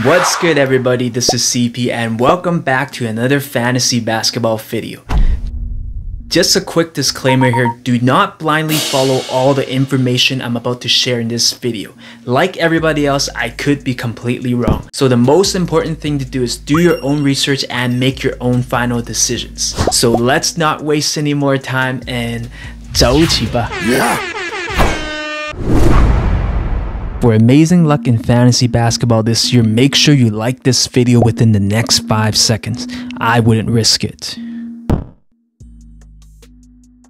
What's good everybody, this is CP and welcome back to another fantasy basketball video. Just a quick disclaimer here, do not blindly follow all the information I'm about to share in this video. Like everybody else, I could be completely wrong. So the most important thing to do is do your own research and make your own final decisions. So let's not waste any more time and 走起吧. For amazing luck in fantasy basketball this year, make sure you like this video within the next 5 seconds. I wouldn't risk it.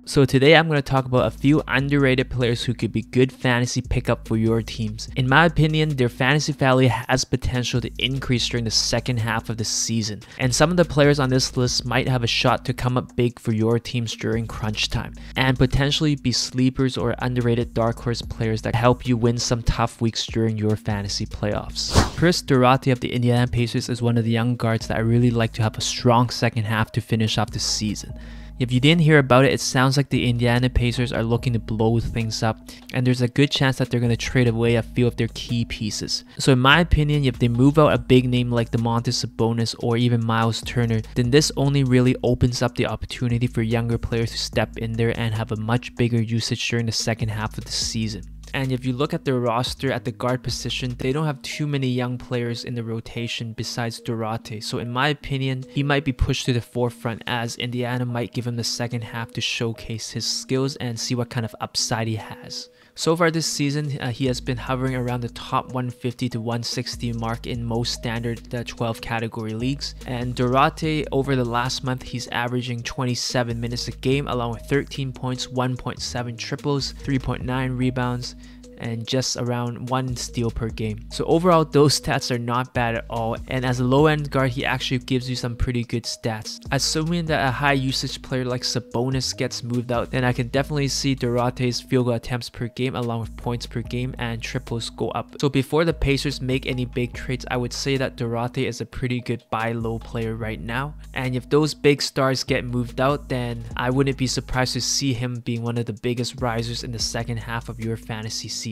So today I'm going to talk about a few underrated players who could be good fantasy pickup for your teams. In my opinion, their fantasy value has potential to increase during the second half of the season. And some of the players on this list might have a shot to come up big for your teams during crunch time. And potentially be sleepers or underrated dark horse players that help you win some tough weeks during your fantasy playoffs. Duarte of the Indiana Pacers is one of the young guards that I really like to have a strong second half to finish off the season. If you didn't hear about it, it sounds like the Indiana Pacers are looking to blow things up, and there's a good chance that they're going to trade away a few of their key pieces. So in my opinion, if they move out a big name like Domantas Sabonis or even Miles Turner, then this only really opens up the opportunity for younger players to step in there and have a much bigger usage during the second half of the season. And if you look at their roster at the guard position, they don't have too many young players in the rotation besides Duarte. So in my opinion, he might be pushed to the forefront as Indiana might give him the second half to showcase his skills and see what kind of upside he has. So far this season, he has been hovering around the top 150 to 160 mark in most standard 12 category leagues. And Duarte, over the last month, he's averaging 27 minutes a game along with 13 points, 1.7 triples, 3.9 rebounds, and just around 1 steal per game. So overall, those stats are not bad at all, and as a low-end guard, he actually gives you some pretty good stats. Assuming that a high usage player like Sabonis gets moved out, then I can definitely see Duarte's field goal attempts per game along with points per game and triples go up. So before the Pacers make any big trades, I would say that Duarte is a pretty good buy low player right now, and if those big stars get moved out, then I wouldn't be surprised to see him being one of the biggest risers in the second half of your fantasy seasons.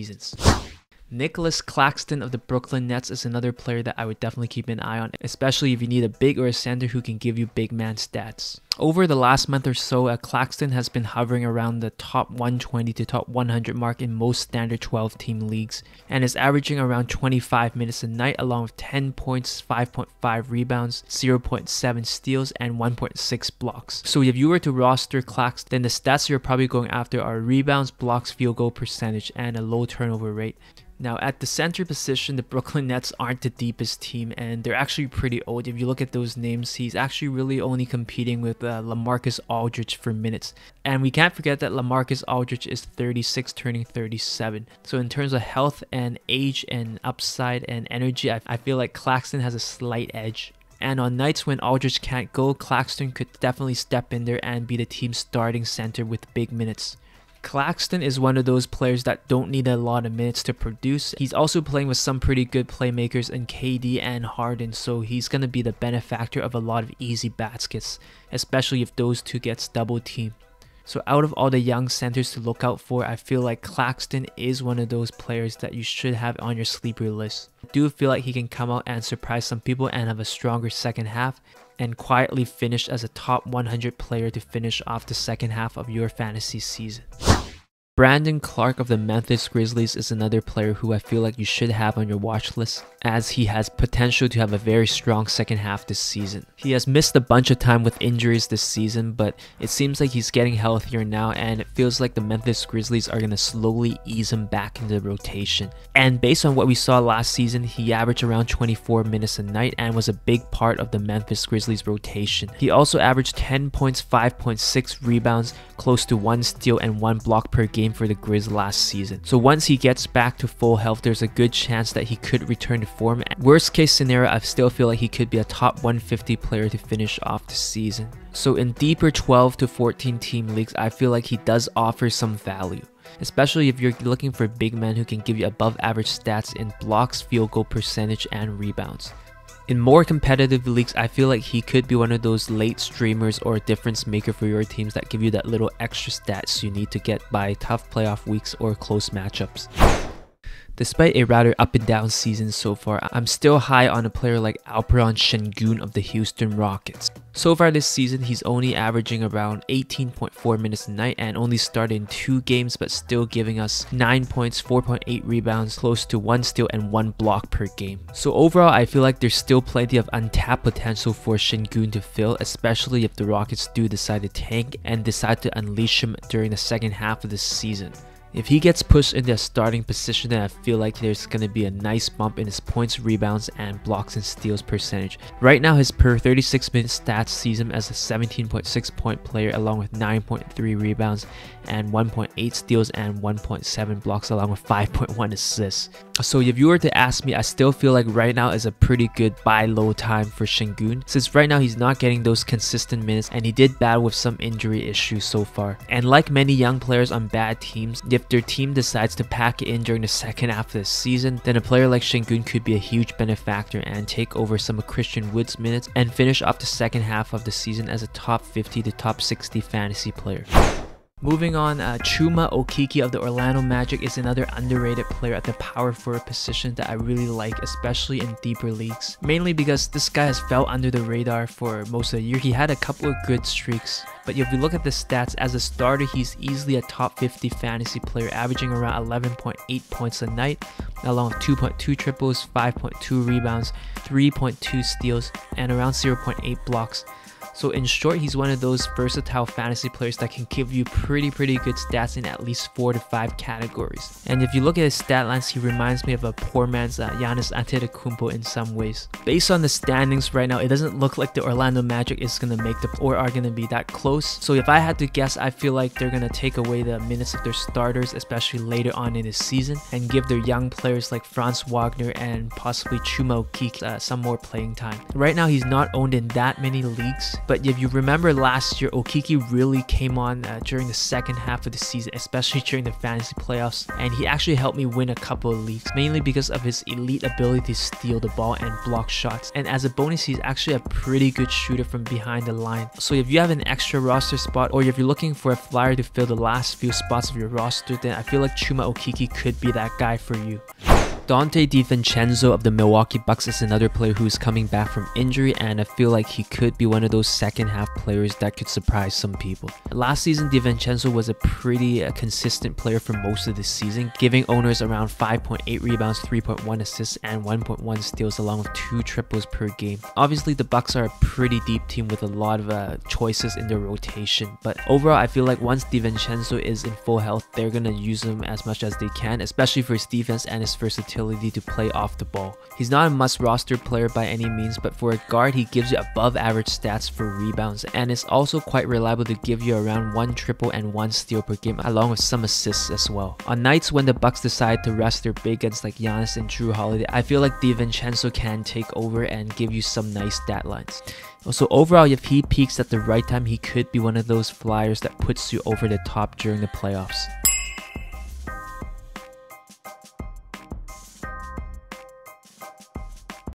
Nicholas Claxton of the Brooklyn Nets is another player that I would definitely keep an eye on, especially if you need a big or a center who can give you big man stats. Over the last month or so, Claxton has been hovering around the top 120 to top 100 mark in most standard 12 team leagues and is averaging around 25 minutes a night along with 10 points, 5.5 rebounds, 0.7 steals, and 1.6 blocks. So if you were to roster Claxton, then the stats you're probably going after are rebounds, blocks, field goal percentage, and a low turnover rate. Now at the center position, the Brooklyn Nets aren't the deepest team and they're actually pretty old. If you look at those names, he's actually really only competing with LaMarcus Aldridge for minutes. And we can't forget that LaMarcus Aldridge is 36 turning 37. So in terms of health and age and upside and energy, I feel like Claxton has a slight edge. And on nights when Aldridge can't go, Claxton could definitely step in there and be the team's starting center with big minutes. Claxton is one of those players that don't need a lot of minutes to produce. He's also playing with some pretty good playmakers in KD and Harden, so he's going to be the benefactor of a lot of easy baskets, especially if those two gets double teamed. So out of all the young centers to look out for, I feel like Claxton is one of those players that you should have on your sleeper list. I do feel like he can come out and surprise some people and have a stronger second half and quietly finish as a top 100 player to finish off the second half of your fantasy season. Brandon Clark of the Memphis Grizzlies is another player who I feel like you should have on your watch list, as he has potential to have a very strong second half this season. He has missed a bunch of time with injuries this season, but it seems like he's getting healthier now, and it feels like the Memphis Grizzlies are going to slowly ease him back into the rotation. And based on what we saw last season, he averaged around 24 minutes a night and was a big part of the Memphis Grizzlies rotation. He also averaged 10 points, 5.6 rebounds, close to 1 steal and 1 block per game for the Grizz last season. So once he gets back to full health, there's a good chance that he could return to form. Worst case scenario, I still feel like he could be a top 150 player to finish off the season. So in deeper 12 to 14 team leagues, I feel like he does offer some value, especially if you're looking for big men who can give you above average stats in blocks, field goal percentage, and rebounds. In more competitive leagues, I feel like he could be one of those late streamers or difference maker for your teams that give you that little extra stats you need to get by tough playoff weeks or close matchups. Despite a rather up and down season so far, I'm still high on a player like Alperen Şengün of the Houston Rockets. So far this season, he's only averaging around 18.4 minutes a night and only started in 2 games, but still giving us 9 points, 4.8 rebounds, close to 1 steal and 1 block per game. So overall, I feel like there's still plenty of untapped potential for Şengün to fill, especially if the Rockets do decide to tank and decide to unleash him during the second half of the season. If he gets pushed into a starting position, then I feel like there's going to be a nice bump in his points, rebounds, and blocks and steals percentage. Right now, his per 36-minute stats sees him as a 17.6 point player along with 9.3 rebounds and 1.8 steals and 1.7 blocks along with 5.1 assists. So if you were to ask me, I still feel like right now is a pretty good buy low time for Şengün, since right now he's not getting those consistent minutes and he did battle with some injury issues so far. And like many young players on bad teams, if their team decides to pack it in during the second half of the season, then a player like Şengün could be a huge benefactor and take over some of Christian Wood's minutes and finish off the second half of the season as a top 50 to top 60 fantasy player. Moving on, Chuma Okeke of the Orlando Magic is another underrated player at the power forward position that I really like, especially in deeper leagues. Mainly because this guy has fell under the radar for most of the year. He had a couple of good streaks, but if you look at the stats, as a starter, he's easily a top 50 fantasy player, averaging around 11.8 points a night, along with 2.2 triples, 5.2 rebounds, 3.2 steals, and around 0.8 blocks. So in short, he's one of those versatile fantasy players that can give you pretty good stats in at least 4 to 5 categories. And if you look at his stat lines, he reminds me of a poor man's Giannis Antetokounmpo in some ways. Based on the standings right now, it doesn't look like the Orlando Magic is going to make the or are going to be that close. So if I had to guess, I feel like they're going to take away the minutes of their starters, especially later on in the season, and give their young players like Franz Wagner and possibly Chuma Okeke some more playing time. Right now, he's not owned in that many leagues, but if you remember last year, Okeke really came on during the second half of the season, especially during the fantasy playoffs, and he actually helped me win a couple of leagues, mainly because of his elite ability to steal the ball and block shots. And as a bonus, he's actually a pretty good shooter from behind the line. So if you have an extra roster spot, or if you're looking for a flyer to fill the last few spots of your roster, then I feel like Chuma Okeke could be that guy for you. Donte DiVincenzo of the Milwaukee Bucks is another player who's coming back from injury, and I feel like he could be one of those second half players that could surprise some people. Last season, DiVincenzo was a pretty consistent player for most of the season, giving owners around 5.8 rebounds, 3.1 assists, and 1.1 steals along with 2 triples per game. Obviously, the Bucks are a pretty deep team with a lot of choices in their rotation, but overall, I feel like once DiVincenzo is in full health, they're going to use him as much as they can, especially for his defense and his versatility to play off the ball. He's not a must roster player by any means, but for a guard, he gives you above average stats for rebounds and is also quite reliable to give you around 1 triple and 1 steal per game, along with some assists as well. On nights when the Bucks decide to rest their big guns like Giannis and Jrue Holiday, I feel like DiVincenzo can take over and give you some nice stat lines. So overall, if he peaks at the right time, he could be one of those flyers that puts you over the top during the playoffs.